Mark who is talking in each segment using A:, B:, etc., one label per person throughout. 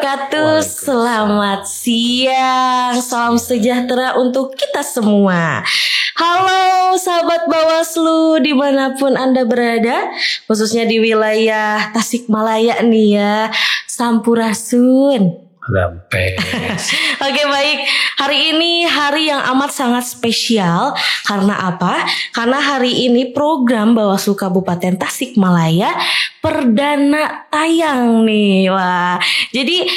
A: wabarakatuh. Selamat siang, salam sejahtera untuk kita semua. Halo sahabat Bawaslu dimanapun Anda berada, khususnya di wilayah Tasikmalaya nih ya, Sampurasun. Oke, baik. Hari ini hari yang amat sangat spesial. Karena apa? Karena hari ini program Bawaslu Kabupaten Tasikmalaya perdana tayang nih. Wah, jadi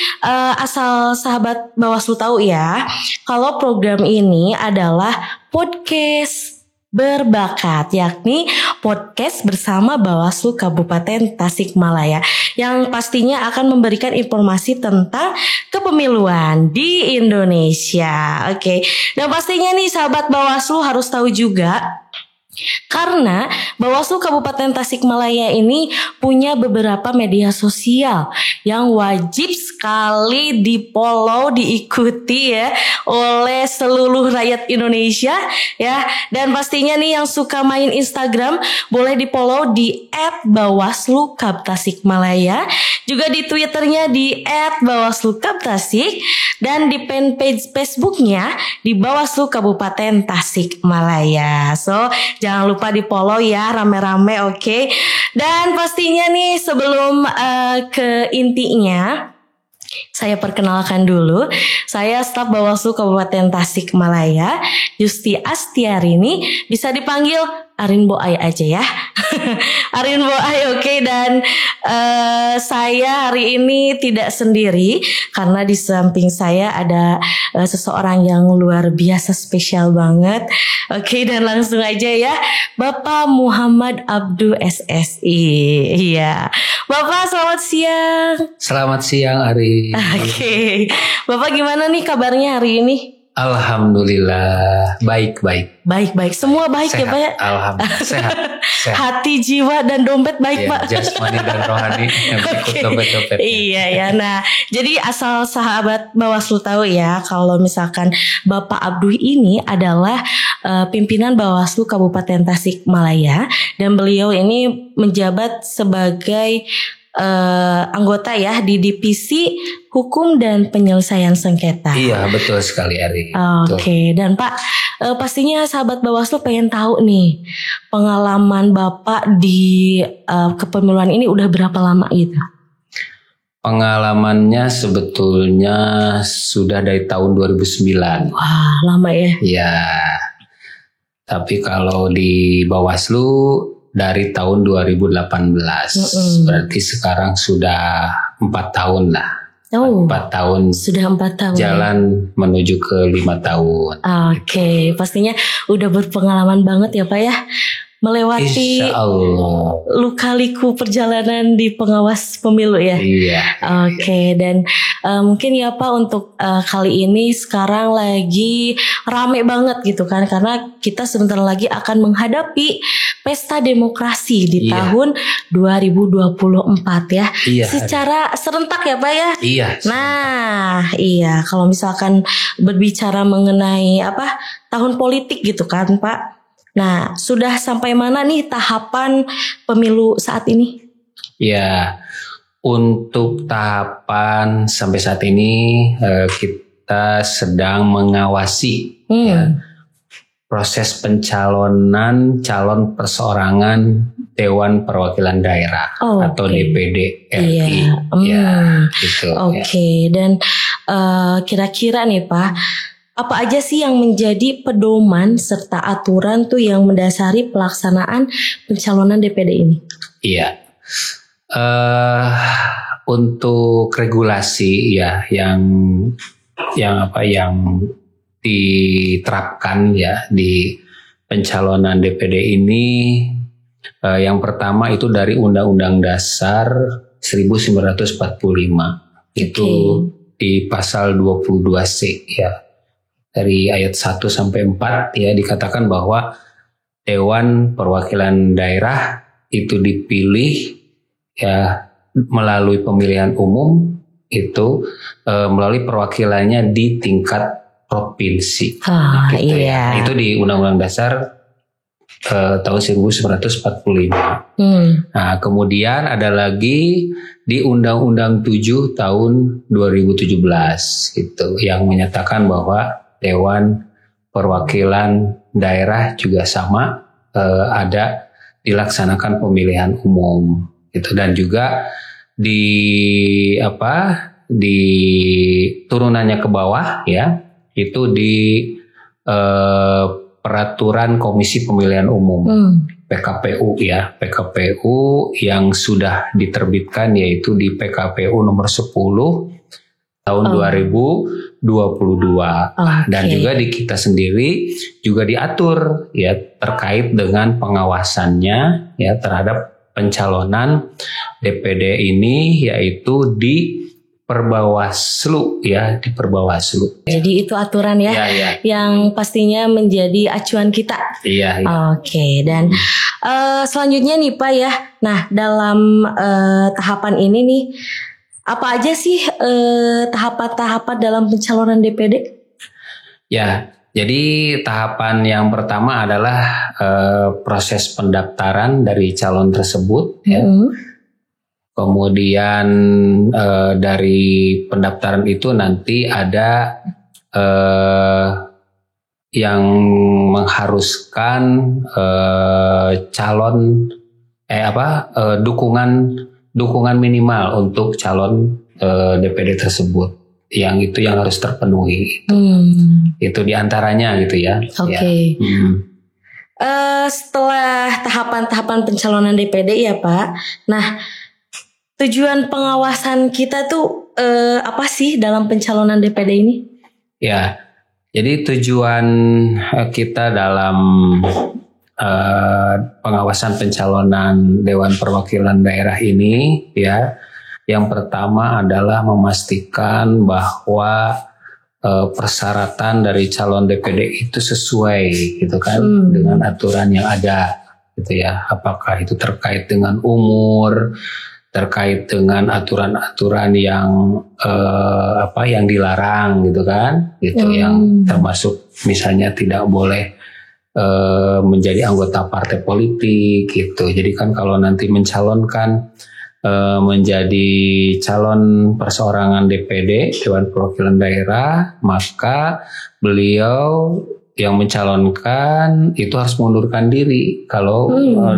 A: asal sahabat Bawaslu tahu ya, kalau program ini adalah podcast berbakat, yakni podcast bersama Bawaslu Kabupaten Tasikmalaya, yang pastinya akan memberikan informasi tentang kepemiluan di Indonesia. Oke. Dan pastinya nih sahabat Bawaslu harus tahu juga, karena Bawaslu Kabupaten Tasikmalaya ini punya beberapa media sosial yang wajib sekali di-follow, diikuti ya oleh seluruh rakyat Indonesia ya. Dan pastinya nih yang suka main Instagram boleh di-follow di @bawaslukabtasikmalaya, juga di Twitternya di @bawaslukabtasik, dan di fanpage Facebooknya di Bawaslu Kabupaten Tasikmalaya. So jangan lupa di follow ya rame-rame, oke? Dan pastinya nih sebelum ke intinya, saya perkenalkan dulu. Saya staf Bawaslu Kabupaten Tasikmalaya, Yusti Astiarini, bisa dipanggil Arin Boay aja ya. Arin Boay, oke. Dan saya hari ini tidak sendiri, karena di samping saya ada seseorang yang luar biasa spesial banget. Oke, dan langsung aja ya, Bapak Muhammad Abdu SSI. Iya, Bapak selamat siang.
B: Selamat siang Ari.
A: Oke, Bapak gimana nih kabarnya hari ini?
B: Alhamdulillah baik.
A: Semua baik
B: sehat,
A: ya Pak ya.
B: Alhamdulillah sehat.
A: Hati, jiwa, dan dompet baik
B: ya,
A: Pak.
B: Jasmani dan rohani yang ikut dompet-dompet.
A: Iya ya. Nah, jadi asal sahabat Bawaslu tahu ya, kalau misalkan Bapak Abdu ini adalah pimpinan Bawaslu Kabupaten Tasikmalaya, dan beliau ini menjabat sebagai anggota ya di Divisi Hukum dan Penyelesaian Sengketa.
B: Iya, betul sekali Ari.
A: Oke. Dan Pak, pastinya sahabat Bawaslu pengen tahu nih, pengalaman Bapak di kepemiluan ini udah berapa lama gitu?
B: Pengalamannya sebetulnya sudah dari tahun 2009.
A: Wah, lama ya.
B: Iya. Tapi kalau di Bawaslu dari tahun 2018. Berarti sekarang sudah 4 tahun lah. 4 tahun.
A: Sudah 4 tahun.
B: Jalan menuju ke 5 tahun.
A: Oke, pastinya udah berpengalaman banget ya Pak ya, melewati luka-liku perjalanan di pengawas pemilu ya.
B: Iya.
A: Oke, dan mungkin ya Pak untuk kali ini sekarang lagi rame banget gitu kan, karena kita sebentar lagi akan menghadapi pesta demokrasi di tahun 2024 ya.
B: Iya.
A: Secara serentak ya Pak ya.
B: Iya.
A: Nah, iya, kalau misalkan berbicara mengenai tahun politik gitu kan Pak. Nah, sudah sampai mana nih tahapan pemilu saat ini?
B: Ya, untuk tahapan sampai saat ini kita sedang mengawasi ya, proses pencalonan calon perseorangan Dewan Perwakilan Daerah atau DPD RI.
A: Iya.
B: Gitu.
A: Oke. Dan kira-kira nih Pak, apa aja sih yang menjadi pedoman serta aturan tuh yang mendasari pelaksanaan pencalonan DPD ini? Iya.
B: Untuk regulasi ya yang diterapkan ya di pencalonan DPD ini, yang pertama itu dari Undang-Undang Dasar 1945. Itu di pasal 22C ya. Dari ayat 1 sampai 4 ya, dikatakan bahwa Dewan Perwakilan Daerah itu dipilih ya melalui pemilihan umum, itu melalui perwakilannya di tingkat provinsi.
A: Iya.
B: Ya. Itu di Undang-Undang Dasar tahun 1945. Nah, kemudian ada lagi di Undang-Undang 7 tahun 2017 gitu yang menyatakan bahwa Dewan Perwakilan Daerah juga sama ada dilaksanakan pemilihan umum gitu, dan juga di turunannya ke bawah ya itu di peraturan Komisi Pemilihan Umum PKPU ya, PKPU yang sudah diterbitkan yaitu di PKPU nomor 10 tahun 2022. Dan juga di kita sendiri juga diatur ya terkait dengan pengawasannya ya terhadap pencalonan DPD ini, yaitu di Perbawaslu ya, di Perbawaslu.
A: Jadi itu aturan ya, yang pastinya menjadi acuan kita.
B: Iya.
A: Oke, dan selanjutnya nih Pak ya. Nah, dalam tahapan ini nih, apa aja sih tahapan-tahapan dalam pencalonan DPD? Ya,
B: jadi tahapan yang pertama adalah proses pendaftaran dari calon tersebut ya. Kemudian dari pendaftaran itu nanti ada yang mengharuskan calon dukungan minimal untuk calon DPD tersebut, yang itu yang harus terpenuhi. Itu diantaranya gitu ya.
A: Oke. Setelah tahapan-tahapan pencalonan DPD ya Pak. Nah, tujuan pengawasan kita tuh apa sih dalam pencalonan DPD ini?
B: Ya, jadi tujuan kita dalam pengawasan pencalonan Dewan Perwakilan Daerah ini ya, yang pertama adalah memastikan bahwa persyaratan dari calon DPD itu sesuai gitu kan dengan aturan yang ada gitu ya. Apakah itu terkait dengan umur, terkait dengan aturan-aturan yang yang dilarang gitu kan, gitu yang termasuk misalnya tidak boleh menjadi anggota partai politik gitu. Jadi kan kalau nanti mencalonkan menjadi calon perseorangan DPD Dewan Perwakilan Daerah, maka beliau yang mencalonkan itu harus mengundurkan diri kalau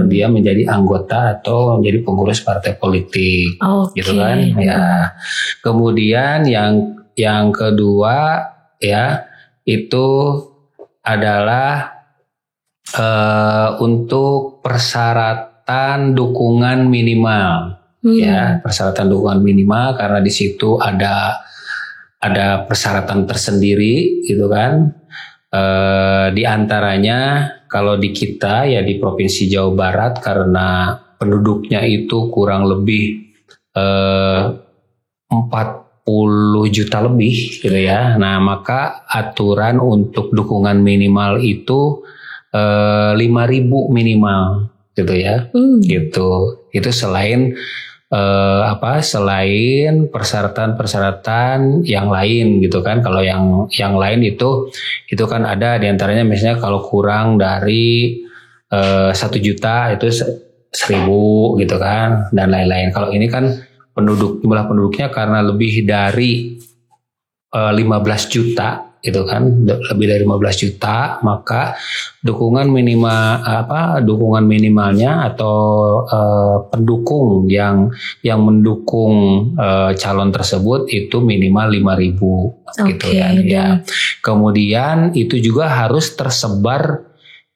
B: dia menjadi anggota atau menjadi pengurus partai politik, gitu kan? Ya. Kemudian yang kedua ya itu adalah untuk persyaratan dukungan minimal, ya persyaratan dukungan minimal karena di situ ada persyaratan tersendiri, gitu kan? Di antaranya kalau di kita ya di Provinsi Jawa Barat karena penduduknya itu kurang lebih 40 juta lebih gitu ya. Nah, maka aturan untuk dukungan minimal itu 5.000 minimal gitu ya. Gitu. Itu selain selain persyaratan-persyaratan yang lain gitu kan. Kalau yang lain itu kan ada diantaranya misalnya kalau kurang dari 1 juta itu 1.000 gitu kan, dan lain-lain. Kalau ini kan jumlah penduduknya karena lebih dari 15 juta gitu kan, lebih dari 15 juta, maka dukungan minimalnya atau pendukung yang mendukung calon tersebut itu minimal 5.000 gitu ya. Kemudian itu juga harus tersebar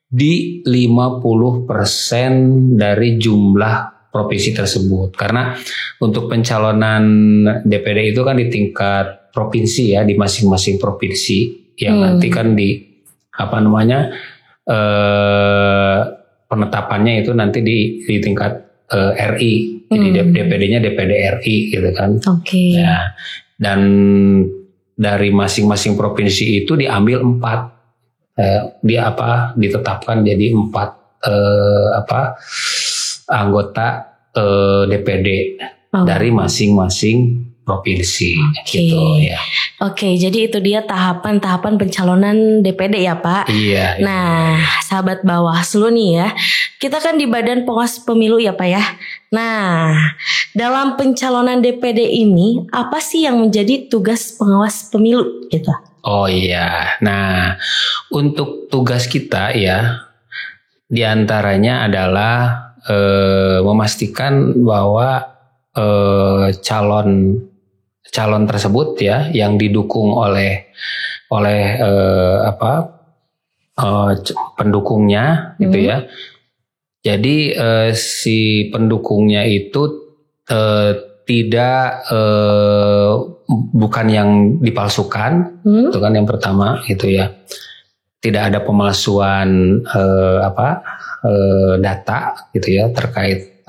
B: di 50% dari jumlah provinsi tersebut, karena untuk pencalonan DPD itu kan di tingkat provinsi ya, di masing-masing provinsi yang nanti kan di penetapannya itu nanti di tingkat RI, jadi DPD-nya DPD RI gitu kan. Ya, dan dari masing-masing provinsi itu diambil 4 ditetapkan jadi 4 anggota DPD dari masing-masing provinsi
A: Oke.
B: gitu ya.
A: Oke, jadi itu dia tahapan-tahapan pencalonan DPD ya Pak.
B: Iya.
A: Nah, sahabat Bawaslu nih ya, kita kan di Badan Pengawas Pemilu ya Pak ya. Nah, dalam pencalonan DPD ini apa sih yang menjadi tugas pengawas pemilu gitu?
B: Oh iya. Nah, untuk tugas kita ya, diantaranya adalah memastikan bahwa calon tersebut ya yang didukung oleh pendukungnya gitu ya. Jadi si pendukungnya itu tidak bukan yang dipalsukan, itu kan yang pertama gitu ya. Tidak ada pemalsuan data gitu ya terkait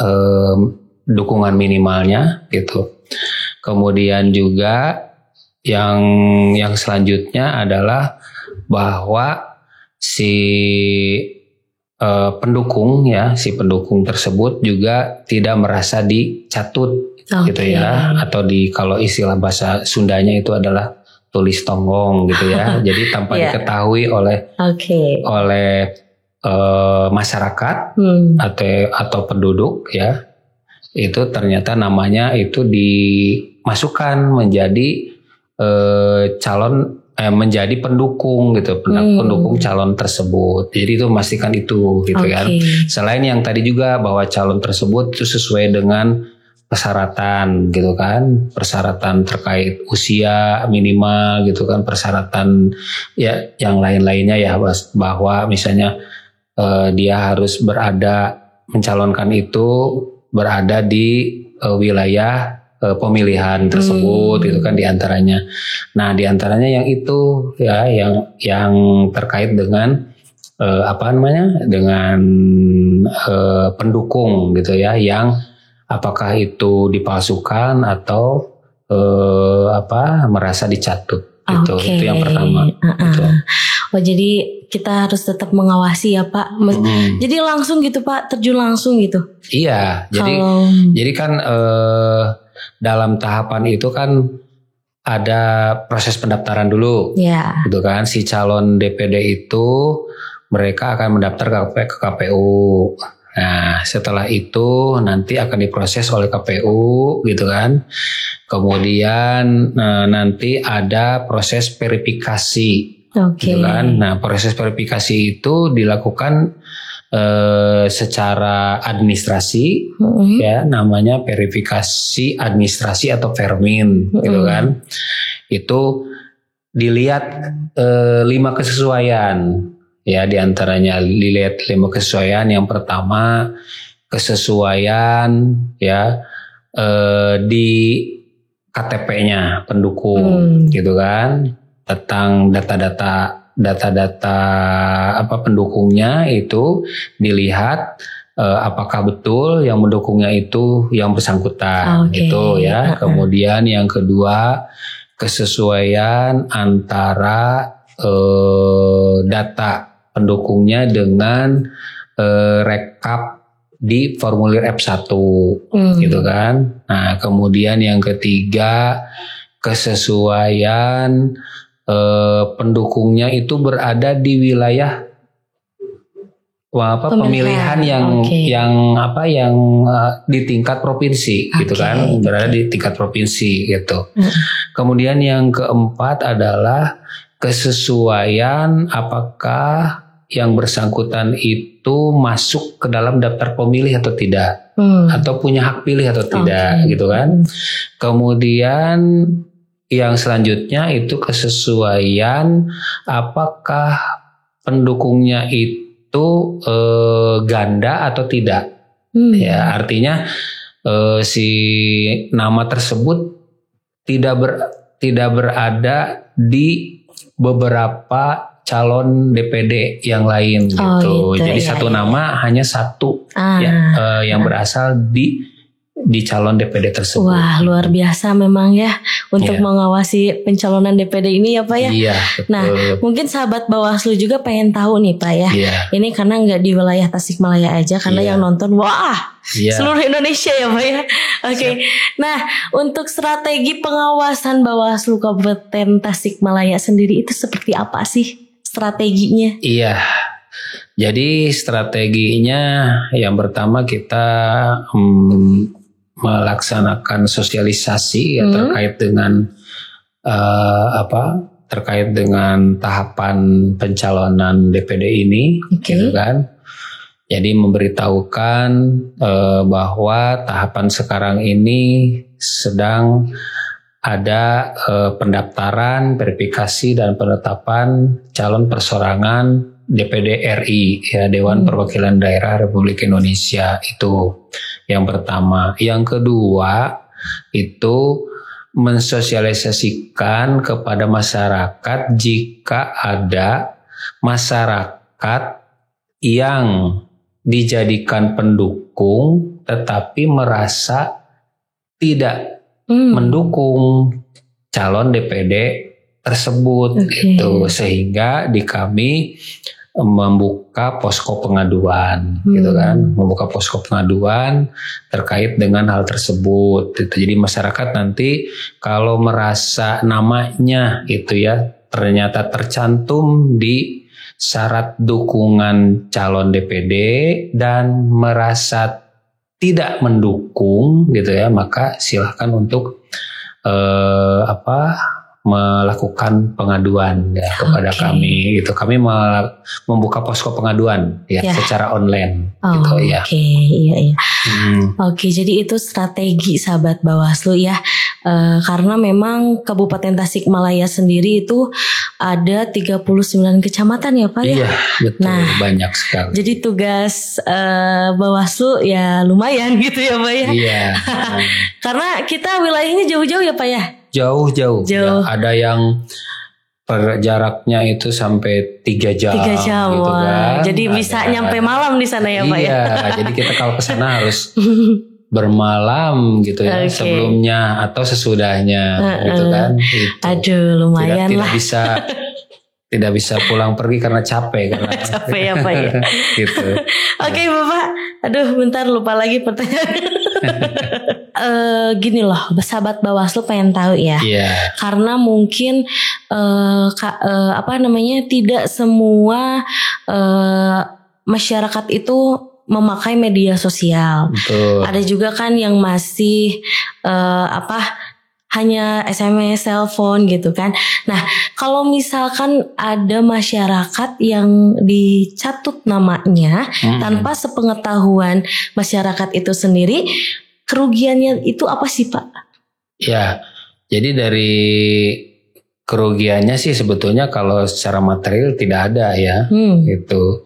B: dukungan minimalnya gitu. Kemudian juga yang selanjutnya adalah bahwa si pendukung tersebut juga tidak merasa dicatut gitu ya, atau kalau istilah bahasa Sundanya itu adalah tulis tonggong gitu ya. Jadi tanpa diketahui oleh masyarakat atau penduduk ya, itu ternyata namanya itu dimasukkan menjadi menjadi pendukung gitu, pendukung calon tersebut. Jadi itu memastikan itu gitu kan. Selain yang tadi juga bahwa calon tersebut itu sesuai dengan persyaratan gitu kan, persyaratan terkait usia minimal gitu kan, persyaratan ya yang lain-lainnya ya, bahwa misalnya dia harus mencalonkan itu berada di wilayah pemilihan tersebut gitu kan diantaranya. Nah diantaranya yang itu ya yang terkait dengan dengan pendukung gitu ya, yang apakah itu dipalsukan atau merasa dicatut gitu. Itu yang pertama. Gitu.
A: Oh jadi kita harus tetap mengawasi ya Pak. Jadi langsung gitu Pak, terjun langsung gitu.
B: Iya. Jadi kan dalam tahapan itu kan ada proses pendaftaran dulu, gitu kan. Si calon DPD itu mereka akan mendaftar ke KPU. Nah, setelah itu nanti akan diproses oleh KPU, gitu kan. Kemudian nanti ada proses verifikasi, gitu kan. Nah, proses verifikasi itu dilakukan secara administrasi, ya, namanya verifikasi administrasi atau Vermin, gitu kan. Itu dilihat 5 kesesuaian, ya, diantaranya dilihat 5 kesesuaian. Yang pertama kesesuaian ya di KTP-nya pendukung, gitu kan, tentang data-data pendukungnya itu dilihat apakah betul yang mendukungnya itu yang bersangkutan, gitu ya. Kemudian yang kedua kesesuaian antara data pendukungnya dengan rekap di formulir F1, gitu kan. Nah, kemudian yang ketiga kesesuaian pendukungnya itu berada di wilayah pemilihan yang di tingkat provinsi, gitu kan, berada di tingkat provinsi gitu. Kemudian yang keempat adalah kesesuaian apakah yang bersangkutan itu masuk ke dalam daftar pemilih atau tidak, atau punya hak pilih atau tidak, gitu kan. Kemudian yang selanjutnya itu kesesuaian apakah pendukungnya itu ganda atau tidak. Ya, artinya si nama tersebut tidak berada di beberapa calon DPD yang lain gitu. Jadi satu nama hanya satu yang berasal di di calon DPD tersebut.
A: Wah, luar biasa memang ya untuk mengawasi pencalonan DPD ini ya Pak ya.
B: Iya, betul.
A: Nah, mungkin sahabat Bawaslu juga pengen tahu nih Pak ya.
B: Iya.
A: Ini karena nggak di wilayah Tasikmalaya aja, karena yang nonton seluruh Indonesia ya Pak ya. Oke. Nah, untuk strategi pengawasan Bawaslu Kabupaten Tasikmalaya sendiri itu seperti apa sih strateginya?
B: Iya. Jadi strateginya yang pertama kita melaksanakan sosialisasi terkait dengan terkait dengan tahapan pencalonan DPD ini, gitu kan. Jadi memberitahukan bahwa tahapan sekarang ini sedang ada pendaftaran, verifikasi dan penetapan calon persorangan DPD RI, ya, Dewan Perwakilan Daerah Republik Indonesia. Itu yang pertama. Yang kedua itu mensosialisasikan kepada masyarakat jika ada masyarakat yang dijadikan pendukung tetapi merasa tidak mendukung calon DPD tersebut, gitu. Sehingga di kami membuka posko pengaduan, gitu kan, membuka posko pengaduan terkait dengan hal tersebut. Gitu. Jadi masyarakat nanti kalau merasa namanya itu ya ternyata tercantum di syarat dukungan calon DPD dan merasa tidak mendukung, gitu ya, maka silahkan untuk melakukan pengaduan ya kepada kami, gitu. Kami membuka posko pengaduan ya secara online, gitu ya.
A: Iya. Oke, jadi itu strategi sahabat Bawaslu ya. Karena memang Kabupaten Tasikmalaya sendiri itu ada 39 kecamatan ya Pak ya.
B: Iya, betul. Nah, banyak sekali.
A: Jadi tugas Bawaslu ya lumayan gitu ya Pak ya.
B: Iya.
A: Karena kita wilayahnya jauh-jauh ya Pak ya.
B: Jauh. Ya, ada yang jaraknya itu sampai 3 jam.
A: 3 jam,
B: gitu kan.
A: Jadi bisa nyampe malam di sana ya Pak ya.
B: Iya, jadi kita kalau ke sana harus bermalam gitu ya, sebelumnya atau sesudahnya gitu kan. Gitu.
A: Aduh, lumayan lah.
B: Tidak bisa pulang pergi karena capek
A: capek ya Pak ya.
B: Gitu.
A: Oke Bapak, aduh bentar lupa lagi pertanyaan. Gini loh, sahabat Bawaslu pengen tahu ya. Karena mungkin tidak semua masyarakat itu memakai media sosial.
B: Betul.
A: Ada juga kan yang masih hanya SMS, telepon gitu kan. Nah, kalau misalkan ada masyarakat yang dicatut namanya tanpa sepengetahuan masyarakat itu sendiri, kerugiannya itu apa sih Pak?
B: Ya, jadi dari kerugiannya sih sebetulnya kalau secara material tidak ada ya, gitu.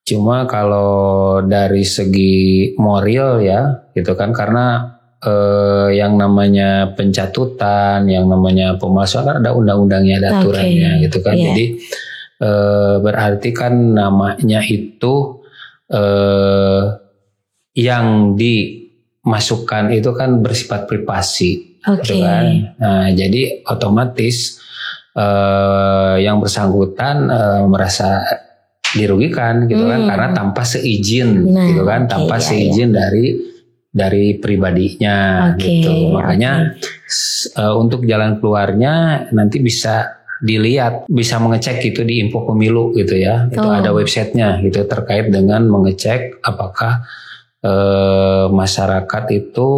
B: Cuma kalau dari segi moral ya, gitu kan, karena yang namanya pencatutan, yang namanya pemalsuan kan ada undang-undangnya, ada aturannya, gitu kan. Jadi berarti kan namanya itu yang dimasukkan itu kan bersifat privasi, gitu kan. Nah, jadi otomatis yang bersangkutan merasa dirugikan, gitu kan, karena tanpa seizin, gitu kan, tanpa seizin dari pribadinya, gitu. Makanya untuk jalan keluarnya nanti bisa dilihat, bisa mengecek itu di Info Pemilu gitu ya. Itu ada websitenya gitu terkait dengan mengecek apakah masyarakat itu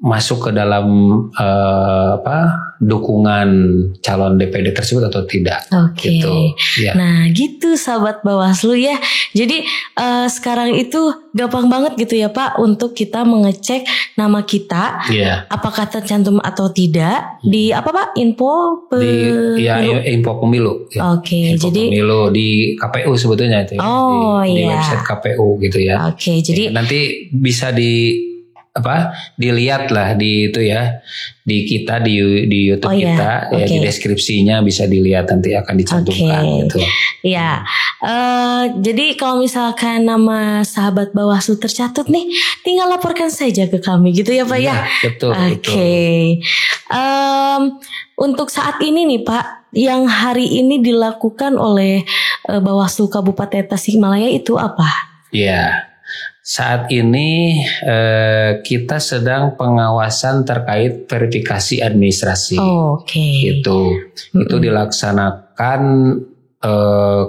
B: masuk ke dalam dukungan calon DPD tersebut atau tidak. Gitu. Ya.
A: Nah gitu sahabat Bawaslu ya. Jadi sekarang itu gampang banget gitu ya Pak untuk kita mengecek nama kita apakah tercantum atau tidak di apa Pak? Info
B: Info Pemilu. Ya.
A: Info jadi
B: Pemilu di KPU sebetulnya itu. Di website KPU gitu ya.
A: Jadi
B: nanti bisa dilihat lah di itu ya, di kita di YouTube kita ya, di deskripsinya bisa dilihat, nanti akan dicantumkan gitu.
A: Iya. Jadi kalau misalkan nama sahabat Bawaslu tercatat nih, tinggal laporkan saja ke kami gitu ya Pak ya.
B: Betul.
A: Untuk saat ini nih Pak, yang hari ini dilakukan oleh Bawaslu Kabupaten Tasikmalaya itu apa?
B: Ya, saat ini kita sedang pengawasan terkait verifikasi administrasi. Itu dilaksanakan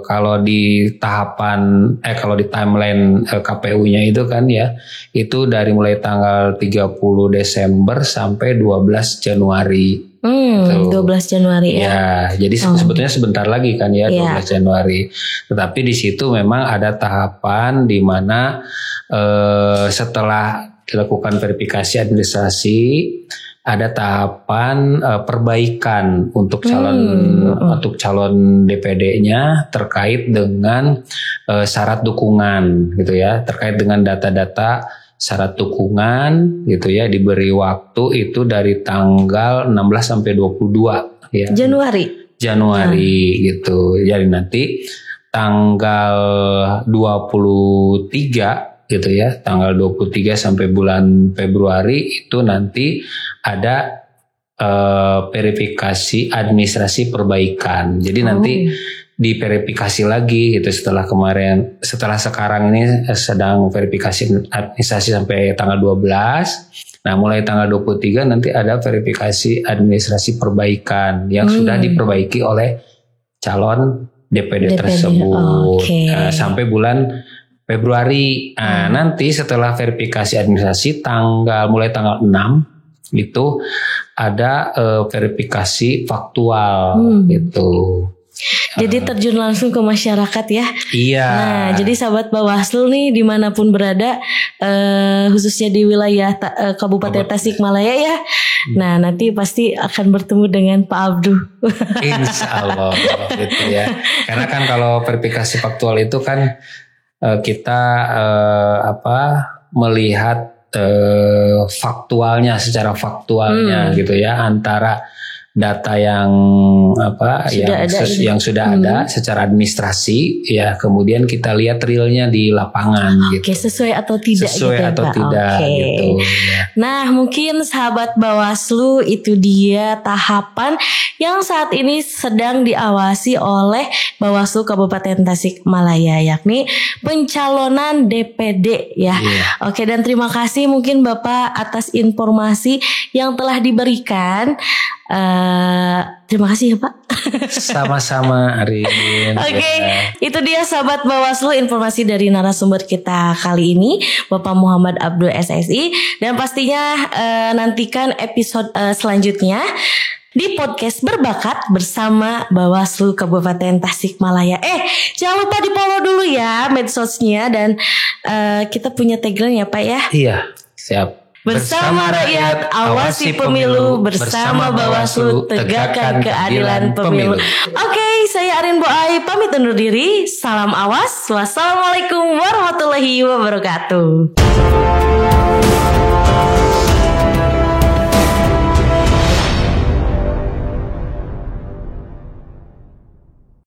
B: kalau di tahapan kalau di timeline KPU-nya itu kan ya, itu dari mulai tanggal 30 Desember sampai 12 Januari.
A: 12 Januari
B: ya. Jadi sebetulnya sebentar lagi kan ya, 12 Januari. Tetapi di situ memang ada tahapan di mana setelah dilakukan verifikasi administrasi, ada tahapan perbaikan untuk calon DPD-nya terkait dengan syarat dukungan gitu ya, terkait dengan data-data syarat dukungan gitu ya, diberi waktu itu dari tanggal 16 sampai 22 ya. Januari gitu. Jadi nanti tanggal 23 gitu ya, tanggal 23 sampai bulan Februari itu nanti ada verifikasi administrasi perbaikan. Jadi nanti diverifikasi lagi gitu setelah sekarang ini sedang verifikasi administrasi sampai tanggal 12. Nah, mulai tanggal 23 nanti ada verifikasi administrasi perbaikan yang sudah diperbaiki oleh calon DPD tersebut sampai bulan Februari. Nah, nanti setelah verifikasi administrasi mulai tanggal 6 itu ada verifikasi faktual gitu.
A: Jadi terjun langsung ke masyarakat ya.
B: Iya.
A: Nah, jadi sahabat Bawaslu nih dimanapun berada, khususnya di wilayah Kabupaten Tasikmalaya ya. Nah, nanti pasti akan bertemu dengan Pak Abduh.
B: Insya Allah gitu ya. Karena kan kalau verifikasi faktual itu kan kita melihat faktualnya, secara faktualnya gitu ya, antara data yang sudah ada secara administrasi ya, kemudian kita lihat realnya di lapangan gitu.
A: Sesuai atau tidak
B: gitu ya, gitu ya.
A: Nah, mungkin sahabat Bawaslu, itu dia tahapan yang saat ini sedang diawasi oleh Bawaslu Kabupaten Tasikmalaya, yakni pencalonan DPD ya. Oke, dan terima kasih mungkin Bapak atas informasi yang telah diberikan. Terima kasih ya Pak.
B: Sama-sama Arin.
A: Itu dia sahabat Bawaslu, informasi dari narasumber kita kali ini, Bapak Muhammad Abdul SSI. Dan pastinya nantikan episode selanjutnya di podcast Berbakat bersama Bawaslu Kabupaten Tasikmalaya. Jangan lupa di follow dulu ya medsosnya, dan kita punya tagline ya Pak ya.
B: Iya, siap.
A: Bersama rakyat, awasi pemilu. Bersama Bawaslu, tegakkan keadilan pemilu. Saya Arin Boai pamit undur diri. Salam awas. Wassalamualaikum warahmatullahi wabarakatuh.